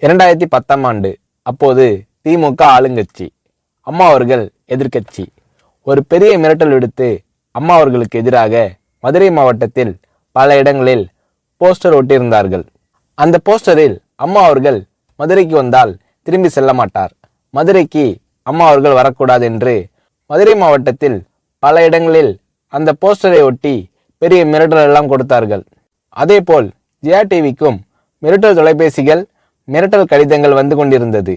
2010ஆம் ஆண்டு. அப்போது திமுக ஆளுங்கட்சி, அம்மா அவர்கள் எதிர்க்கட்சி. ஒரு பெரிய மிரட்டல் விடுத்து அம்மா அவர்களுக்கு எதிராக மதுரை மாவட்டத்தில் பல இடங்களில் போஸ்டர் ஒட்டியிருந்தார்கள். அந்த போஸ்டரில் அம்மா அவர்கள் மதுரைக்கு வந்தால் திரும்பி செல்ல மாட்டார், மதுரைக்கு அம்மா அவர்கள் வரக்கூடாது என்று மதுரை மாவட்டத்தில் பல இடங்களில் அந்த போஸ்டரை ஒட்டி பெரிய மிரட்டல் எல்லாம் கொடுத்தார்கள். அதேபோல் ஜெயா டிவிக்கும் மிரட்டல் தொலைபேசிகள், மிரட்டல் கடிதங்கள் வந்து கொண்டிருந்தது.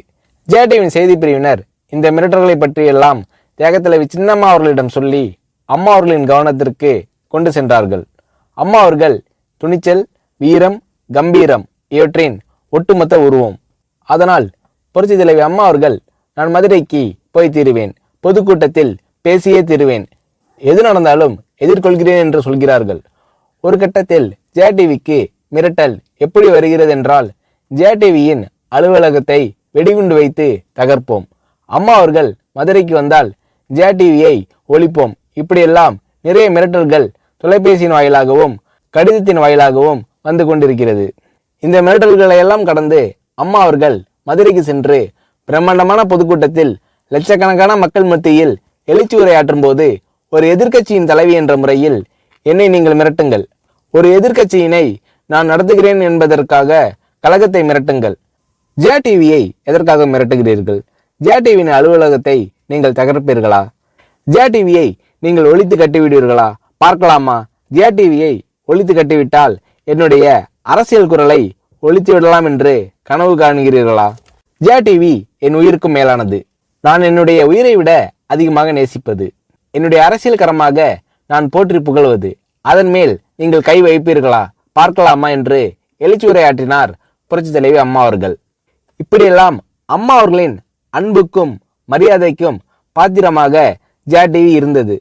ஜெயா டிவியின் செய்தி பிரிவினர் இந்த மிரட்டல்களை பற்றியெல்லாம் தியாகத்தலைவி சின்னம்மா அவர்களிடம் சொல்லி அம்மா அவர்களின் கவனத்திற்கு கொண்டு சென்றார்கள். அம்மா அவர்கள் துணிச்சல், வீரம், கம்பீரம் இவற்றின் ஒட்டுமொத்த உருவம். அதனால் புரட்சி தலைவி அம்மா அவர்கள், நான் மதுரைக்கு போய் தீருவேன், பொதுக்கூட்டத்தில் பேசியே தீருவேன், எது நடந்தாலும் எதிர்கொள்கிறேன் என்று சொல்கிறார்கள். ஒரு கட்டத்தில் ஜெயா டிவிக்கு மிரட்டல் எப்படி வருகிறது என்றால், ஜெயா டிவியின் அலுவலகத்தை வெடிகுண்டு வைத்து தகர்ப்போம், அம்மா அவர்கள் மதுரைக்கு வந்தால் ஜெயா டிவியை ஒழிப்போம், இப்படியெல்லாம் நிறைய மிரட்டல்கள் தொலைபேசியின் வாயிலாகவும் கடிதத்தின் வாயிலாகவும் வந்து கொண்டிருக்கிறது. இந்த மிரட்டல்களை எல்லாம் கடந்து அம்மா அவர்கள் மதுரைக்கு சென்று பிரம்மாண்டமான பொதுக்கூட்டத்தில் லட்சக்கணக்கான மக்கள் மத்தியில் எழுச்சி உரையாற்றும் போது, ஒரு எதிர்க்கட்சியின் தலைவி என்ற முறையில் என்னை நீங்கள் மிரட்டுங்கள், ஒரு எதிர்க்கட்சியினை நான் நடத்துகிறேன் என்பதற்காக கழகத்தை மிரட்டுங்கள், ஜெயா டிவியை எதற்காக மிரட்டுகிறீர்கள், ஜெயா டிவியின் அலுவலகத்தை நீங்கள் தகர்ப்பீர்களா, ஜெயா டிவியை நீங்கள் ஒழித்து கட்டிவிடுவீர்களா, பார்க்கலாமா, ஜெயா டிவியை ஒழித்து கட்டிவிட்டால் என்னுடைய அரசியல் குரலை ஒழித்து விடலாம் என்று கனவு காணுகிறீர்களா, ஜெயா டிவி என் உயிருக்கும் மேலானது, நான் என்னுடைய உயிரை விட அதிகமாக நேசிப்பது, என்னுடைய அரசியல் கரமாக நான் போற்றி புகழ்வது, அதன் மேல் நீங்கள் கை வைப்பீர்களா, பார்க்கலாமா என்று எழுச்சி உரையாற்றினார் புரட்சி தலைவி அம்மா அவர்கள். இப்படியெல்லாம் அம்மா அவர்களின் அன்புக்கும் மரியாதைக்கும் பாத்திரமாக ஜெயா டிவி இருந்தது.